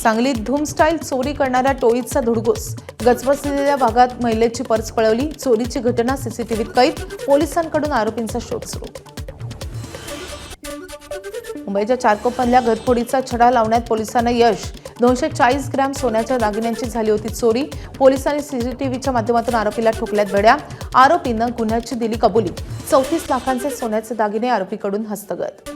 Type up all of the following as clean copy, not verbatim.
सांगलीत धूम स्टाईल चोरी करणाऱ्या टोळीचा धुडगूस। गजबजलेल्या भागात महिलेची पर्स पळवली, चोरीची घटना सीसीटीव्हीत कैद, पोलिसांकडून आरोपींचा शोध सुरू। मुंबईच्या चारकोपमधल्या घरफोडीचा छडा लावण्यात पोलिसांना यश। 240 ग्रॅम सोन्याच्या दागिन्यांची झाली होती चोरी। पोलिसांनी सीसीटीव्हीच्या माध्यमातून आरोपीला ठोकल्यात बेड्या। आरोपीनं गुन्ह्याची दिली कबुली। 34 लाखांचे सोन्याचे दागिने आरोपीकडून हस्तगत।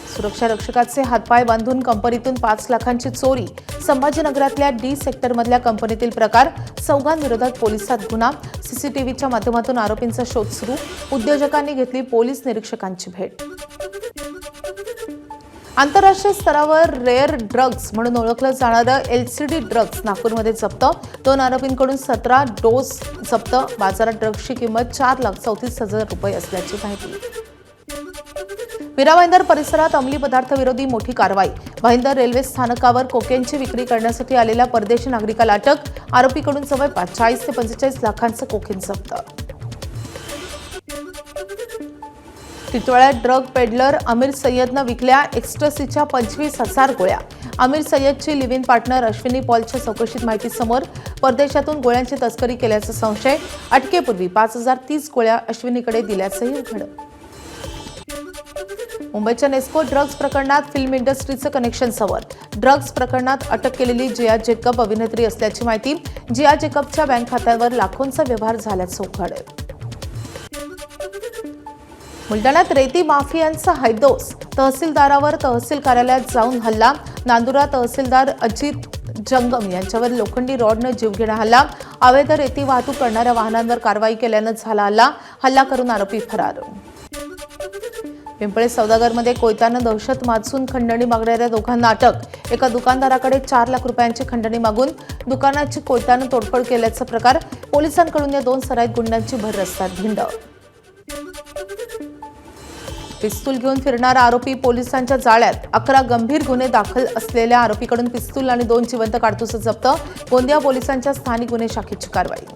सुरक्षा रक्षकाचे हातपाय बांधून कंपनीतून 5 लाखांची चोरी। संभाजीनगरातल्या डी सेक्टरमधल्या कंपनीतील प्रकार। चौघांविरोधात पोलिसात गुन्हा। सीसीटीव्हीच्या माध्यमातून आरोपींचा शोध सुरू। उद्योजकांनी घेतली पोलीस निरीक्षकांची भेट। आंतरराष्ट्रीय स्तरावर रेअर ड्रग्ज म्हणून ओळखलं जाणारं LCD ड्रग्ज नागपूरमध्ये जप्त। 2 आरोपींकडून 17 डोस जप्त। बाजारात ड्रग्जची किंमत 4,34,000 रुपये असल्याची माहिती। मीरा भाईंदर परिसरात अंमली पदार्थ विरोधी मोठी कारवाई। भाईंदर रेल्वे स्थानकावर कोकेनची विक्री करण्यासाठी आलेल्या परदेशी नागरिकाला अटक। आरोपीकडून जवळपास 40 ते 45 लाखांचं कोकेन जप्त। टिटवाळ्यात ड्रग पेडलर अमीर सय्यदनं विकल्या एक्स्ट्रसीच्या 25,000 गोळ्या। अमीर सय्यदची लिव्ह इन पार्टनर अश्विनी पॉलच्या चौकशीत माहिती समोर। परदेशातून गोळ्यांची तस्करी केल्याचा संशय। अटकेपूर्वी 5,030 गोळ्या अश्विनीकडे दिल्याचंही उघड। मुंबईच्या नेस्को ड्रग्ज प्रकरणात फिल्म इंडस्ट्रीचं कनेक्शन समोर। ड्रग्ज प्रकरणात अटक केलेली जिया जेकब अभिनेत्री असल्याची माहिती। जिया जेकबच्या बँक खात्यावर लाखोंचा व्यवहार झाल्याचं उघड। बुलढाण्यात रेती माफियांचा हैदोस। तहसीलदारावर तहसील कार्यालयात जाऊन हल्ला। नांदुरा तहसीलदार अजित जंगम यांच्यावर लोखंडी रॉडनं जीवघेणा हल्ला। अवैध रेती वाहतूक करणाऱ्या वाहनांवर कारवाई केल्यानं झाला हल्ला। हल्ला करून आरोपी फरार। पिंपळे सौदागरमध्ये कोयत्यानं दहशत माजून खंडणी मागणाऱ्या दोघांना अटक। एका दुकानदाराकडे 4 लाख रुपयांची खंडणी मागून दुकानाची कोयत्यानं तोडफोड केल्याचा प्रकार। पोलिसांकडून या 2 सराईत गुंडांची भर रस्त्यात भिंड। पिस्तूल घेऊन फिरणारा आरोपी पोलिसांच्या जाळ्यात। 11 गंभीर गुन्हे दाखल असलेल्या आरोपीकडून पिस्तूल आणि 2 जिवंत काडतुसं जप्त। गोंदिया पोलिसांच्या स्थानिक गुन्हे शाखेची कारवाई।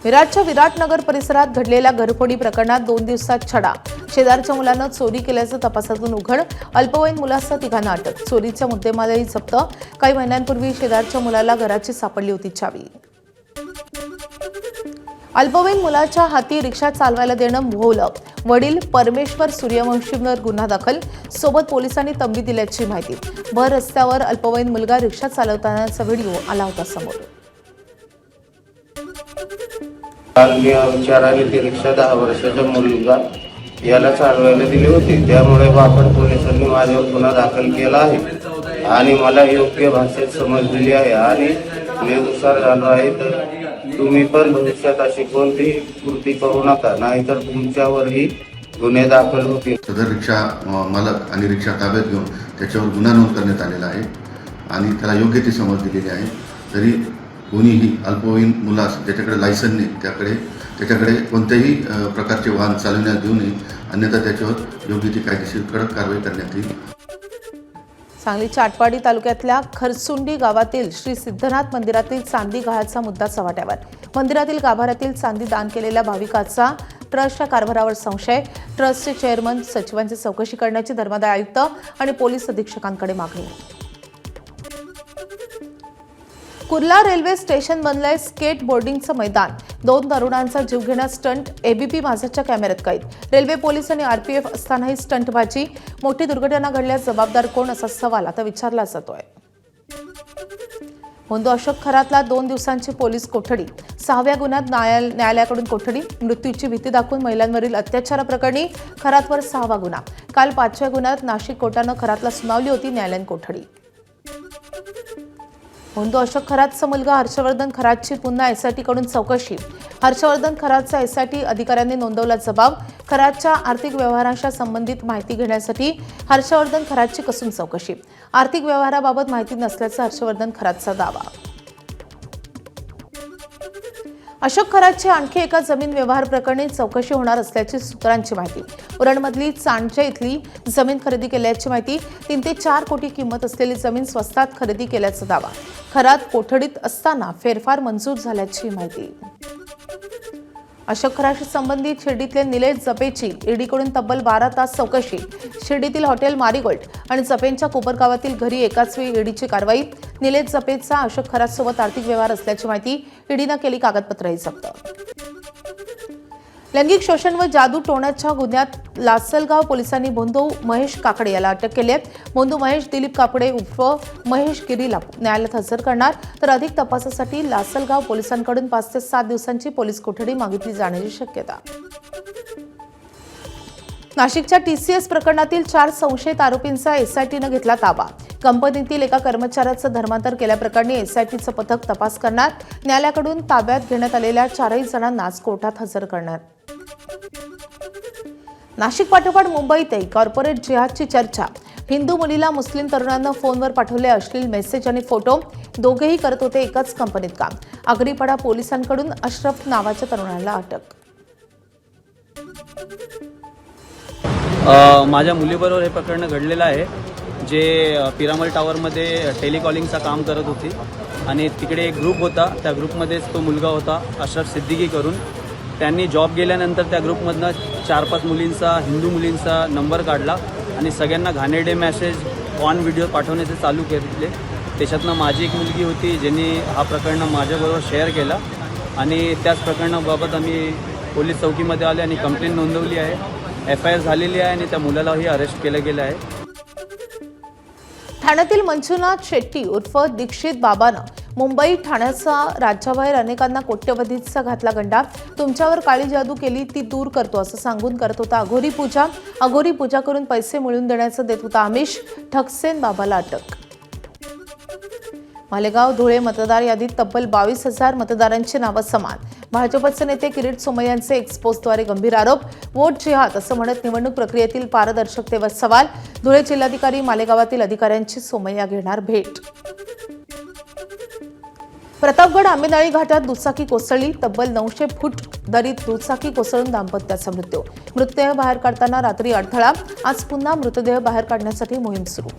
विराटच्या विराटनगर परिसरात घडलेल्या घरफोडी प्रकरणात 2 दिवसात छडा। शेजारच्या मुलानं चोरी केल्याचं तपासातून उघड। अल्पवयीन मुलासह 3घांना अटक। चोरीच्या मुद्देमालही जप्त। काही महिन्यांपूर्वी शेजारच्या मुलाला घराची सापडली होती चावी। अल्पवयीन मुलाच्या हाती रिक्षा चालवायला देणं भोवलं। वडील परमेश्वर सूर्यवंशींवर गुन्हा दाखल। सोबत पोलिसांनी तंबी दिल्याची माहिती। भर रस्त्यावर अल्पवयीन मुलगा रिक्षा चालवतानाचा व्हिडिओ आला होता समोर। मी विचाराने ती रिक्षा 10 वर्षाचा मुलगा याला चालवायला दिली होती। त्यामुळे वापड पोलिसांनी माझ्यावर गुन्हा दाखल केला आहे आणि मला योग्य भाषेत समज दिली आहे आणि बेदुसार झालो आहे। तर तुम्ही पण भविष्यात अशी कोणतीही कृती करू नका, नाहीतर तुमच्यावरही गुन्हे दाखल होतील। सदर रिक्षा मालक आणि रिक्षा ताब्यात घेऊन त्याच्यावर गुन्हा नोंद करण्यात आलेला आहे आणि त्याला योग्य ती समज दिलेली आहे। तरी कोणीही अल्पवयीन मुलास ज्याच्याकडे लायसन नाही त्याच्याकडे कोणत्याही प्रकारचे वाहन चालवण्यास देऊ नये, अन्यथा त्याच्यावर योग्य ती कायदेशीर कडक कारवाई करण्यात येईल। सांगलीच्या आटपाडी तालुक्यातल्या खरसुंडी गावातील श्री सिद्धनाथ मंदिरातील चांदी गहाळाचा मुद्दा चव्हाट्यावर। मंदिरातील गाभाऱ्यातील चांदी दान केलेल्या भाविकाचा ट्रस्टच्या कारभारावर संशय। ट्रस्टचे चेअरमन सचिवांची चौकशी करण्याची धर्मादाय आयुक्त आणि पोलीस अधीक्षकांकडे मागणी। कुर्ला रेल्वे स्टेशन बनलंय स्केट बोर्डिंगचं मैदान। 2 तरुणांचा जीवघेणा स्टंट ABP माझाच्या कॅमेऱ्यात कैद। रेल्वे पोलीस आणि RPF असतानाही स्टंटबाजी। मोठी दुर्घटना घडल्यास जबाबदार कोण असा सवाल आता विचारला जातोय। होंदो अशोक खरातला 2 दिवसांची पोलीस कोठडी। 6व्या गुन्ह्यात न्यायालयाकडून कोठडी। मृत्यूची भीती दाखवून महिलांवरील अत्याचाराप्रकरणी खरातवर 6वा गुन्हा। काल 5व्या गुन्ह्यात नाशिक कोर्टानं खरातला सुनावली होती न्यायालयीन कोठडी। होंदो अशोक खरातचा मुलगा हर्षवर्धन खरातची पुन्हा SIT कडून चौकशी। हर्षवर्धन खरातचा SIT अधिकाऱ्यांनी नोंदवला जबाब। खरातच्या आर्थिक व्यवहारांच्या संबंधित माहिती घेण्यासाठी हर्षवर्धन खरातची कसून चौकशी। आर्थिक व्यवहाराबाबत माहिती नसल्याचा हर्षवर्धन खरातचा दावा। अशोक खरातची आणखी एका जमीन व्यवहार प्रकरणी चौकशी होणार असल्याची सूत्रांची माहिती। उरणमधली चांडच्या इथली जमीन खरेदी केल्याची माहिती। 3 ते 4 कोटी किंमत असलेली जमीन स्वस्तात खरेदी केल्याचा दावा। खरात कोठडीत असताना फेरफार मंजूर झाल्याची माहिती। अशोक खराशी संबंधित शिर्डीतले निलेश जपेची ईडीकडून तब्बल 12 तास चौकशी. शिर्डीतील हॉटेल मारीगोल्ड आणि जपेंच्या कोपरगावातील घरी एकाच वेळी ईडीची कारवाई. निलेश जपेचा अशोक खराससोबत आर्थिक व्यवहार असल्याची माहिती. ईडीनं केली कागदपत्रही जप्त. लैंगिक शोषण व जादू टोण्याच्या गुन्ह्यात लासलगाव पोलिसांनी भोंदू महेश काकडे याला अटक केली आहे. भोंदू महेश दिलीप काकडे उर्फ महेश गिरीला न्यायालयात हजर करणार, तर अधिक तपासासाठी लासलगाव पोलिसांकडून 5 ते 7 दिवसांची पोलीस कोठडी मागितली जाण्याची शक्यता. नाशिकच्या TCS प्रकरणातील 4 संशयित आरोपींचा एसआयटीनं घेतला ताबा. कंपनीतील एका कर्मचाऱ्याचं धर्मांतर केल्याप्रकरणी एसआयटीचं पथक तपास करणार. न्यायालयाकडून ताब्यात घेण्यात आलेल्या 4ही जणांना आज कोर्टात हजर करणार. नाशिक पाठोपाठ मुंबईतही कॉर्पोरेट जिहादची चर्चा. हिंदू मुलीला मुस्लिम तरुणांना फोनवर पाठवले अश्लील मेसेज आणि फोटो. दोघेही करत होते एकाच कंपनीत काम. आगरीपाडा पोलिसांकडून अशरफ नावाच्या तरुणाला अटक. माझ्या मुलीबरोबर हे प्रकरण घडलेलं आहे, जे पिरामल टावरमध्ये टेलिकॉलिंगचं काम करत होती आणि तिकडे एक ग्रुप होता. त्या ग्रुपमध्येच तो मुलगा होता अशरफ सिद्दीकी करून. त्यांनी जॉब गेल्यानंतर त्या ग्रुपमधनं 4-5 मुलींचा, हिंदू मुलींचा नंबर काढला आणि सगळ्यांना घाणेरडे मेसेज ऑन व्हिडिओ पाठवण्याचे चालू केले. त्याच्यातनं माझी एक मुलगी होती ज्यांनी हा प्रकरण माझ्याबरोबर शेअर केला आणि त्याच प्रकरणाबाबत आम्ही पोलीस चौकीमध्ये आले आणि कंप्लेंट नोंदवली आहे. FIR झालेली आहे आणि त्या मुलालाही अरेस्ट केलं गेलं आहे. ठाण्यातील मंजुनाथ शेट्टी उर्फ दीक्षित बाबानं मुंबई ठाण्याचा राज्याबाहेर अनेकांना कोट्यवधीचा घातला गंडा. तुमच्यावर काळी जादू केली ती दूर करतो असं सांगून करत होता अघोरी पूजा. अघोरी पूजा करून पैसे मिळवून देण्याचं देत होता आमिष. ठकसेन बाबाला अटक. मालेगाव धुळे मतदार यादीत तब्बल 22,000 मतदारांची नावं समान. भाजपचे नेते किरीट सोमय्यांचे एक्सपोजद्वारे गंभीर आरोप. वोट जिहाद असं म्हणत निवडणूक प्रक्रियेतील पारदर्शकतेवर सवाल. धुळे जिल्हाधिकारी मालेगावातील अधिकाऱ्यांची सोमय्या घेणार भेट. प्रतापगड आंबेनाळी घाटात दुचाकी कोसळली. तब्बल 900 फूट दरीत दुचाकी कोसळून दाम्पत्याचा मृत्यू. मृतदेह बाहेर काढताना रात्री अडथळा. आज पुन्हा मृतदेह बाहेर काढण्यासाठी मोहीम सुरू.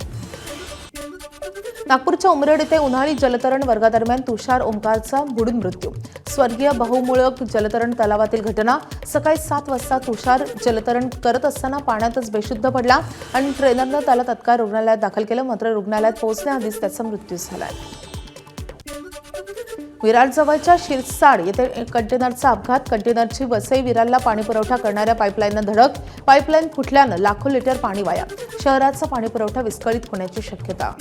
नागपूरच्या उमरेड येथे उन्हाळी जलतरण वर्गादरम्यान तुषार ओंकारचा बुडून मृत्यू. स्वर्गीय बहुमुळक जलतरण तलावातील घटना. सकाळी 7 वाजता तुषार जलतरण करत असताना पाण्यातच बेशुद्ध पडला आणि ट्रेनरनं त्याला तत्काळ रुग्णालयात दाखल केलं. मात्र रुग्णालयात पोहोचण्याआधीच त्याचा मृत्यू झाला. विरारजवळच्या शिरसाड येथे कंटेनरचा अपघात. कंटेनरची वसई विरारला पाणीपुरवठा करणाऱ्या पाईपलाईननं धडक. पाईपलाईन फुटल्यानं लाखो लिटर पाणी वाया. शहराचा पाणीपुरवठा विस्कळीत होण्याची शक्यता.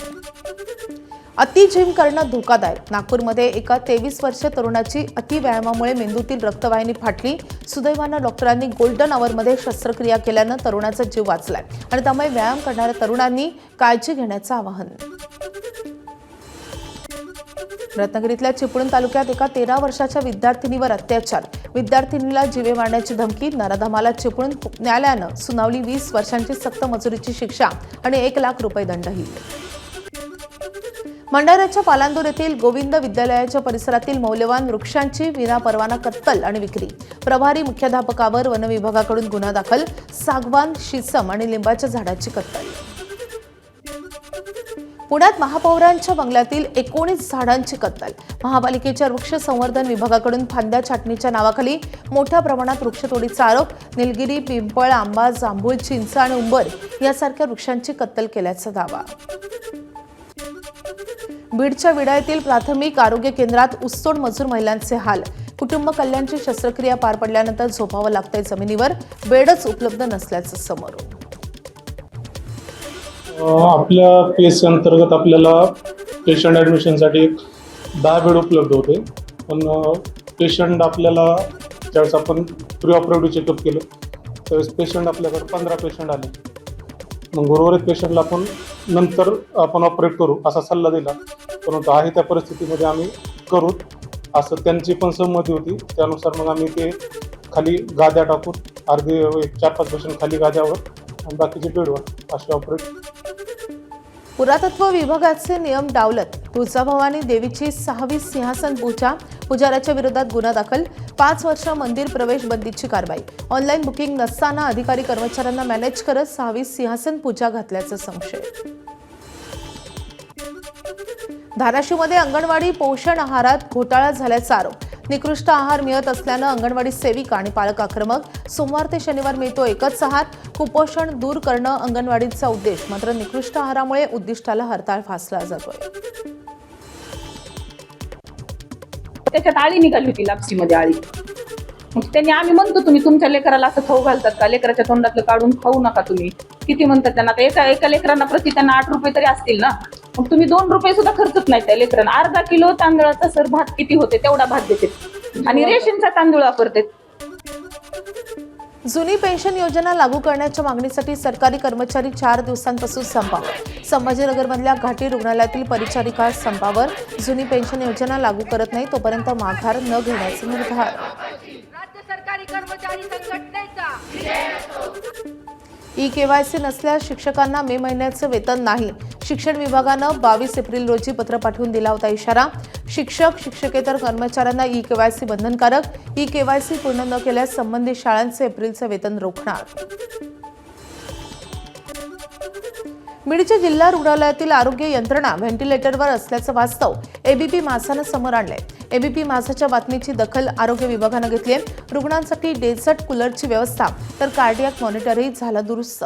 अति जिम करणं धोकादायक. नागपूरमध्ये एका 23 वर्षीय तरुणाची अतिव्यायामामुळे मेंदूतील रक्तवाहिनी फाटली. सुदैवानं डॉक्टरांनी गोल्डन आवरमध्ये शस्त्रक्रिया केल्यानं तरुणाचा जीव वाचलाय आणि त्यामुळे व्यायाम करणाऱ्या तरुणांनी काळजी घेण्याचं आवाहन. रत्नागिरीतल्या चिपळूण तालुक्यात एका 13 वर्षाच्या विद्यार्थिनीवर अत्याचार. विद्यार्थिनीला जीवे मारण्याची धमकी. नराधमाला चिपळूण न्यायालयानं सुनावली 20 वर्षांची सक्त मजुरीची शिक्षा आणि 1 लाख रुपये दंडही. भंडाऱ्याच्या पालांदूर येथील गोविंद विद्यालयाच्या परिसरातील मौल्यवान वृक्षांची विनापरवाना कत्तल आणि विक्री. प्रभारी मुख्याध्यापकावर वन विभागाकडून गुन्हा दाखल. सागवान, शिसम आणि लिंबाच्या झाडाची कत्तल. पुण्यात महापौरांच्या बंगल्यातील 19 झाडांची कत्तल. महापालिकेच्या वृक्ष संवर्धन विभागाकडून फांद्या छाटणीच्या नावाखाली मोठ्या प्रमाणात वृक्षतोडीचा आरोप. निलगिरी, पिंपळ, आंबा, जांभूळ, चिंच आणि उंबर यासारख्या वृक्षांची कत्तल केल्याचा दावा. बीडच्या विडा येथील प्राथमिक आरोग्य केंद्रात ऊसतोड मजूर महिलांचे हाल. कुटुंब कल्याणची शस्त्रक्रिया पार पडल्यानंतर झोपावं लागतंय जमिनीवर. बेडच उपलब्ध नसल्याचं समोर. आपल्या PSC अंतर्गत आपल्याला पेशंट ॲडमिशनसाठी 10 बेड उपलब्ध होते. पण पेशंट आपल्याला ज्यावेळेस आपण प्री ऑपरेटिव्ह चेकअप केलं त्यावेळेस पेशंट आपल्याकडे 15 पेशंट आले. मग उर्वरित पेशंटला नंतर आपण ऑपरेट करू असा सल्ला दिला. परंतु आहे त्या परिस्थितीमध्ये आम्ही करू असं त्यांची पण संमती होती. त्यानुसार मग आम्ही ते खाली गाद्या टाकून अर्धे 4-5 पेशंट खाली गाद्यावर आणि बाकीचे बेडवर असे ऑपरेट. पुरातत्व विभागाचे नियम डावलत तुळजाभवानी देवीची 6वी सिंहासन पूजा. पुजाऱ्याच्या विरोधात गुन्हा दाखल. 5 वर्ष मंदिर प्रवेश बंदीची कारवाई. ऑनलाईन बुकिंग नसताना अधिकारी कर्मचाऱ्यांना मॅनेज करत 6वी सिंहासन पूजा घातल्याचा संशय. धाराशिवमध्ये अंगणवाडी पोषण आहारात घोटाळा झाल्याचा आरोप. निकृष्ट आहार मिळत असल्यानं अंगणवाडी सेविका आणि पालक आक्रमक. सोमवार ते शनिवार मिळतो एकच आहार. कुपोषण दूर करणं अंगणवाडीचा उद्देश, मात्र निकृष्ट आहारामुळे उद्दिष्टाला हरताळ फासला जातोय. त्याच्यात आळी निघाली होती, लापसीमध्ये आळी. मग त्यांनी आम्ही म्हणतो तुम्ही तुमच्या लेकराला असं खाऊ घालतात का, लेकराच्या तोंडातलं काढून खाऊ नका तुम्ही, किती म्हणतात त्यांना. आता एका लेकरांना प्रति त्यांना 8 रुपये तरी असतील ना, मग तुम्ही 2 रुपये सुद्धा खर्चत नाही त्या लेकरांना. अर्धा किलो तांदळाचा सर भात किती होते तेवढा भात देते आणि रेशनचा तांदूळ वापरते. जुनी पेन्शन योजना लागू करण्याच्या मागणीसाठी सरकारी कर्मचारी 4 दिवसांपासून संपावर. संभाजीनगरमधल्या घाटी रुग्णालयातील परिचारिका संपावर. जुनी पेन्शन योजना लागू करत नाही तोपर्यंत माघार न घेण्याचे निर्धार. राज्य सरकारी कर्मचारी संघटनेचा ई-केवायसी नसल्यास शिक्षकांना मे महिन्याचं वेतन नाही. शिक्षण विभागानं 22 एप्रिल रोजी पत्र पाठवून दिला होता इशारा. शिक्षक शिक्षकेतर कर्मचाऱ्यांना ई-केवायसी बंधनकारक. ई-केवायसी पूर्ण न केल्यास संबंधित शाळांचे एप्रिलचं वेतन रोखणार. बीडच्या जिल्हा रुग्णालयातील आरोग्य यंत्रणा व्हेंटिलेटरवर असल्याचं वास्तव एबीपी माझानं समोर आणलंय. एबीपी माझाच्या बातमीची दखल आरोग्य विभागानं घेतली आहे. रुग्णांसाठी डेझर्ट कूलरची व्यवस्था तर कार्डियाक मॉनिटरही झालं दुरुस्त.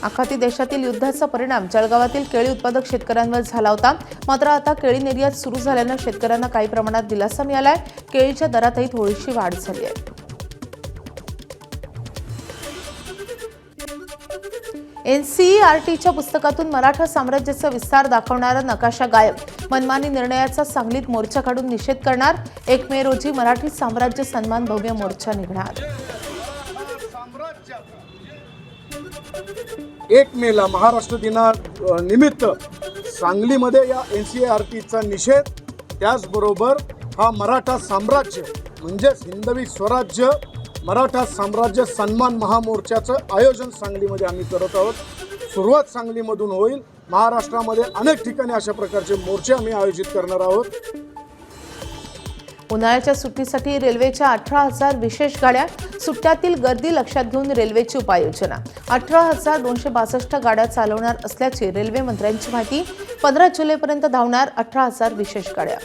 आखाती देशातील युद्धाचा परिणाम जळगावातील केळी उत्पादक शेतकऱ्यांवर झाला होता. मात्र आता केळी निर्यात सुरू झाल्यानं शेतकऱ्यांना काही प्रमाणात दिलासा मिळालाय. केळीच्या दरातही थोडीशी वाढ झाली आहे. एनसीईआरटीच्या पुस्तकातून मराठा साम्राज्याचा विस्तार दाखवणारा नकाशा गायब. मनमानी निर्णयाचा सांगलीत मोर्चा काढून निषेध करणार. 1 मे रोजी मराठी साम्राज्य सन्मान भव्य मोर्चा निघणार. 1 मेला महाराष्ट्र दिनानिमित्त सांगलीमध्ये या NCERTचा निषेध, त्याचबरोबर हा मराठा साम्राज्य म्हणजेच हिंदवी स्वराज्य मराठा साम्राज्य सन्मान महामोर्चाचं आयोजन सांगलीमध्ये आम्ही करत आहोत. सुरुवात सांगलीमधून होईल. महाराष्ट्रामध्ये अनेक ठिकाणी अशा प्रकारचे मोर्चे आम्ही आयोजित करणार आहोत. उन्हाळ्याच्या सुट्टीसाठी रेल्वेच्या 18,000 विशेष गाड्या. सुट्ट्यातील गर्दी लक्षात घेऊन रेल्वेची उपाययोजना. 18,262 गाड्या चालवणार असल्याची रेल्वे मंत्र्यांची माहिती. 15 जुलैपर्यंत धावणार 18,000 विशेष गाड्या.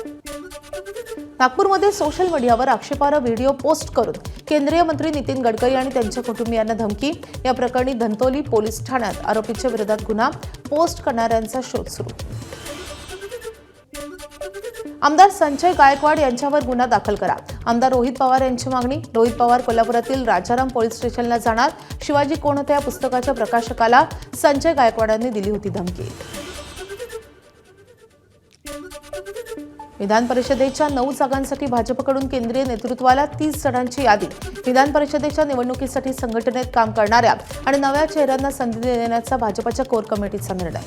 नागपूरमध्ये सोशल मीडियावर आक्षेपार्ह व्हिडिओ पोस्ट करून केंद्रीय मंत्री नितीन गडकरी आणि त्यांच्या कुटुंबियांना धमकी. या प्रकरणी धंतोली पोलीस ठाण्यात आरोपीच्या विरोधात गुन्हा. पोस्ट करणाऱ्यांचा शोध सुरू. आमदार संजय गायकवाड यांच्यावर गुन्हा दाखल करा. आमदार रोहित पवार यांची मागणी. रोहित पवार कोल्हापुरातील राजाराम पोलीस स्टेशनला जाणार. शिवाजी कोण होते या पुस्तकाच्या प्रकाशकाला संजय गायकवाडांनी दिली होती धमकी. विधान परिषदेच्या 9 जागांसाठी भाजपकडून केंद्रीय नेतृत्वाला 30 जणांची यादी. विधान परिषदेच्या निवडणुकीसाठी संघटनेत काम करणाऱ्या आणि नव्या चेहऱ्यांना संधी देण्याचा भाजपच्या कोर कमिटीचा निर्णय.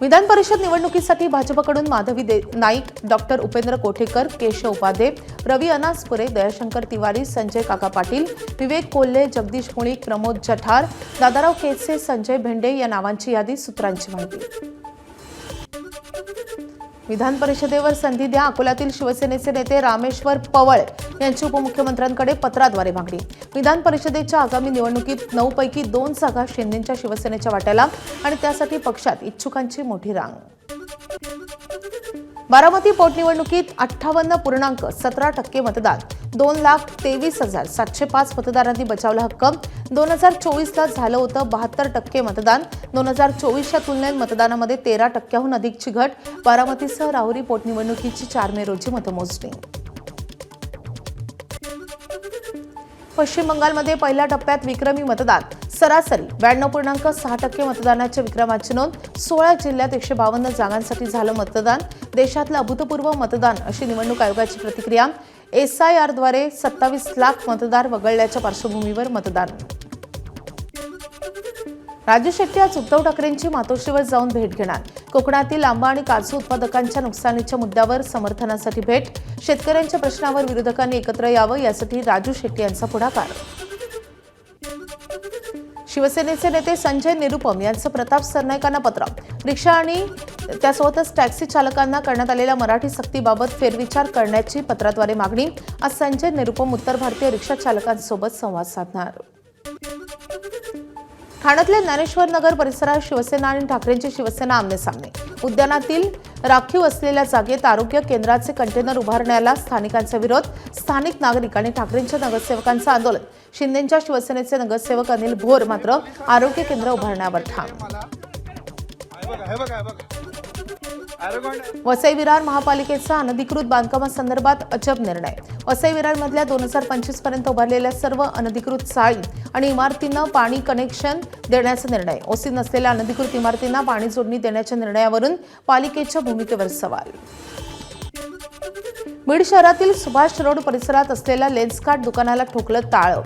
विधान परिषद निवडणुकीसाठी भाजपकडून माधवी नाईक, डॉक्टर उपेंद्र कोठेकर, केशव उपाध्ये, रवी अनासपुरे, दयाशंकर तिवारी, संजय काका पाटील, विवेक कोल्हे, जगदीश मुळीक, प्रमोद जठार, दादाराव केतसे, संजय भेंडे या नावांची यादी. सूत्रांची माहिती. विधान परिषदेवर संधी द्या. अकोल्यातील शिवसेनेचे नेते रामेश्वर पवळ यांची उपमुख्यमंत्र्यांकडे पत्राद्वारे मागणी. विधान परिषदेच्या आगामी निवडणुकीत 9 पैकी 2 जागा शिंदेच्या शिवसेनेच्या वाट्याला आणि त्यासाठी पक्षात इच्छुकांची मोठी रांग. बारामती पोटनिवडणुकीत 58.17% मतदान. 2,23,705 मतदारांनी बजावला हक्क. 2024ला झालं होतं 72% मतदान. 2024च्या तुलनेत मतदानामध्ये 13% अधिकची घट. बारामतीसह राहुरी पोटनिवडणुकीची 4 मे रोजी मतमोजणी. पश्चिम बंगालमध्ये पहिल्या टप्प्यात विक्रमी मतदान. सरासरी 92.6% मतदानाच्या विक्रमाची नोंद. 16 जिल्ह्यात 152 जागांसाठी झालं मतदान. देशातलं अभूतपूर्व मतदान अशी निवडणूक आयोगाची प्रतिक्रिया. SIRद्वारे 27 लाख मतदार वगळल्याच्या पार्श्वभूमीवर मतदान. राजू शेट्टी आज उद्धव ठाकरेंची मातोश्रीवर जाऊन भेट घेणार. कोकणातील आंबा आणि काजू उत्पादकांच्या नुकसानीच्या मुद्द्यावर समर्थनासाठी भेट. शेतकऱ्यांच्या प्रश्नावर विरोधकांनी एकत्र यावं यासाठी राजू शेट्टी यांचा पुढाकार. शिवसेनेचे नेते संजय निरुपम यांचं प्रताप सरनाईकांना पत्र. रिक्षा आणि त्यासोबतच टॅक्सी चालकांना करण्यात आलेल्या मराठी सक्तीबाबत फेरविचार करण्याची पत्राद्वारे मागणी. आज संजय निरुपम उत्तर भारतीय रिक्षा चालकांसोबत संवाद साधणार. ठाण्यातल्या ज्ञानेश्वर नगर परिसरात शिवसेना आणि ठाकरेंची शिवसेना आमनेसामने. उद्यानातील राखीव असलेल्या जागेत आरोग्य केंद्राचे कंटेनर उभारण्याला स्थानिकांचा विरोध. स्थानिक नागरिक आणि ठाकरेंच्या नगरसेवकांचं आंदोलन. शिंदेंच्या शिवसेनेचे नगरसेवक अनिल भोर मात्र आरोग्य केंद्र उभारण्यावर ठाम. वसई विरार महापालिकेचा अनधिकृत बांधकामासंदर्भात अजब निर्णय. वसई विरारमधल्या 2025 पर्यंत उभारलेल्या सर्व अनधिकृत चाळी आणि इमारतींना पाणी कनेक्शन देण्याचा निर्णय. ओसी नसलेल्या अनधिकृत इमारतींना पाणी जोडणी देण्याच्या निर्णयावरून पालिकेच्या भूमिकेवर सवाल. बीड शहरातील सुभाष रोड परिसरात असलेल्या लेन्सकार्ट दुकानाला ठोकलं टाळं.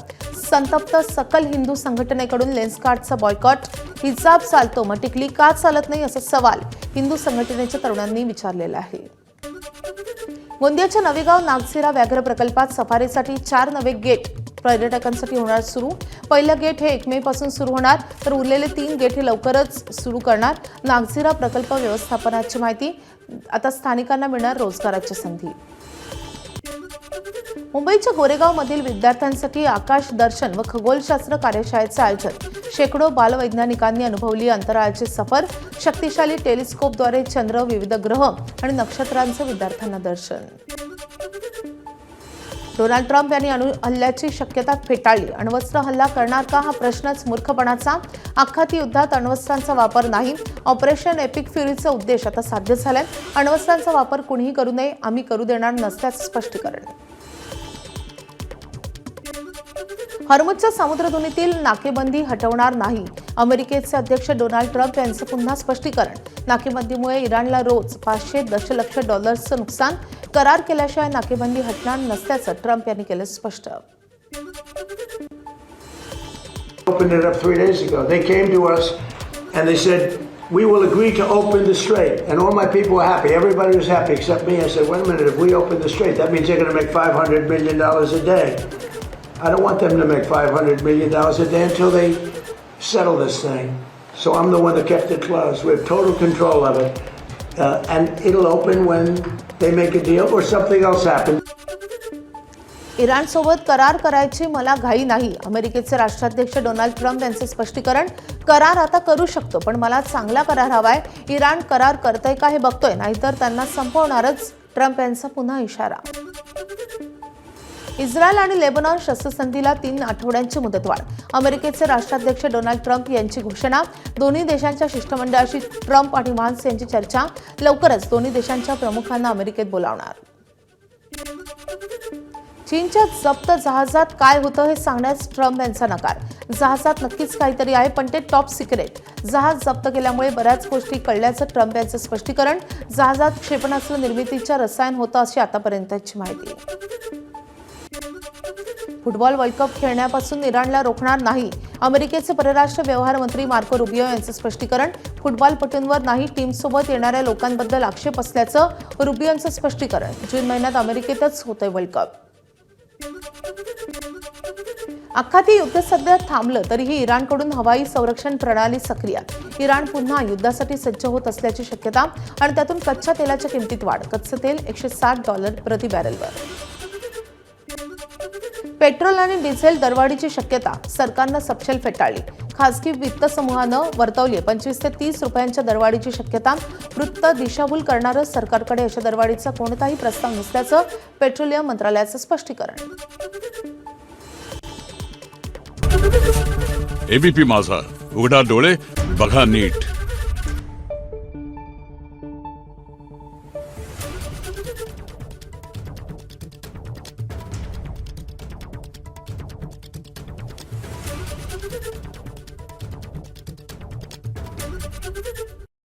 संतप्त सकल हिंदू संघटनेकडून लेन्सकार्टचा बॉयकॉट. हिजाब चालतो मग टिकली का चालत नाही असा सवाल हिंदू संघटनेच्या तरुणांनी विचारलेला आहे. गोंदियाच्या नवेगाव नागझिरा व्याघ्र प्रकल्पात सफारीसाठी 4 नवे गेट पर्यटकांसाठी होणार सुरू. पहिलं गेट हे 1 मे पासून सुरू होणार तर उरलेले 3 गेट हे लवकरच सुरू करणार. नागझिरा प्रकल्प व्यवस्थापनाची माहिती. आता स्थानिकांना मिळणार रोजगाराच्या संधी. मुंबईच्या गोरेगावमधील विद्यार्थ्यांसाठी आकाश दर्शन व खगोलशास्त्र कार्यशाळेचं आयोजन. शेकडो बालवैज्ञानिकांनी अनुभवली अंतराळाची सफर. शक्तिशाली टेलिस्कोपद्वारे चंद्र, विविध ग्रह आणि नक्षत्रांचं विद्यार्थ्यांना दर्शन. डोनाल्ड ट्रम्प यांनी अणुहल्ल्याची शक्यता फेटाळली. अण्वस्त्र हल्ला करणार का हा प्रश्नच मूर्खपणाचा. आखाती युद्धात अण्वस्त्रांचा वापर नाही. ऑपरेशन एपिक फ्युरीचा उद्देश आता साध्य झालाय. अण्वस्त्रांचा वापर कुणीही करू नये, आम्ही करू देणार नसल्याचं स्पष्टीकरण. हॉर्मुझच्या समुद्रधुनीतील नाकेबंदी हटवणार नाही. अमेरिकेचे अध्यक्ष डोनाल्ड ट्रम्प यांचं पुन्हा स्पष्टीकरण. नाकेबंदीमुळे इराणला रोज $500 दशलक्ष नुकसान. करार केल्याशिवाय नाकेबंदी हटणार नसल्याचं ट्रम्प यांनी केलं स्पष्ट. Opened it up 3 days ago. They came to us and they said, we will agree to open the strait. And all my people were happy. Everybody was happy except me. I said, wait a minute, if we open the strait, that means they're going to make $500 million a day. I don't want them to make $500 million a day until they settle this thing. So I'm the one that kept it closed. We have total control of it. And it'll open when they make a deal or something else happens. इराणसोबत करार करायची मला घाई नाही. अमेरिकेचे राष्ट्राध्यक्ष Donald Trump यांचे स्पष्टीकरण. करार आता करू शकतो पण मला चांगला करार हवाय. इराण करार करतंय का हे बघतोय, नाहीतर त्यांना संपवणारच. ट्रम्प यांचा पुन्हा इशारा. इस्रायल आणि लेबनॉन शस्त्रसंधीला 3 आठवड्यांची मुदतवाढ. अमेरिकेचे राष्ट्राध्यक्ष डोनाल्ड ट्रम्प यांची घोषणा. दोन्ही देशांच्या शिष्टमंडळाशी ट्रम्प आणि व्हान्स यांची चर्चा. लवकरच दोन्ही देशांच्या प्रमुखांना अमेरिकेत बोलावणार. चीनच्या जप्त जहाजात काय होतं हे सांगण्यास ट्रम्प यांचा नकार. जहाजात नक्कीच काहीतरी आहे पण ते टॉप सिक्रेट. जहाज जप्त केल्यामुळे बऱ्याच गोष्टी कळल्याचं ट्रम्प यांचं स्पष्टीकरण. जहाजात क्षेपणास्त्र निर्मितीच्या रसायन होतं अशी आतापर्यंतची माहिती. फुटबॉल वर्ल्ड कप खेळण्यापासून इराणला रोखणार नाही. अमेरिकेचे परराष्ट्र व्यवहार मंत्री मार्को रुबियो यांचं स्पष्टीकरण. फुटबॉलपटूंवर नाही, टीमसोबत येणाऱ्या लोकांबद्दल आक्षेप असल्याचं रुबियोंचं स्पष्टीकरण. जून महिन्यात अमेरिकेतच होतंय वर्ल्ड कप. आखाती युद्ध सध्या थांबलं तरीही इराणकडून हवाई संरक्षण प्रणाली सक्रिय. इराण पुन्हा युद्धासाठी सज्ज होत असल्याची शक्यता आणि त्यातून कच्च्या तेलाच्या किमतीत वाढ. कच्चं तेल $160 प्रति बॅरलवर. पेट्रोल आणि डिझेल दरवाढीची शक्यता. सरकारनं सपशेल फेटाळली. खासगी वित्त समूहानं वर्तवली 25 ते 30 रुपयांच्या दरवाढीची शक्यता. वृत्त दिशाभूल करणारं सरकारकडे अशा दरवाढीचा कोणताही प्रस्ताव नसल्याचं पेट्रोलियम मंत्रालयाचं स्पष्टीकरण. एबीपी माझा, उघडा डोळे बघा नीट.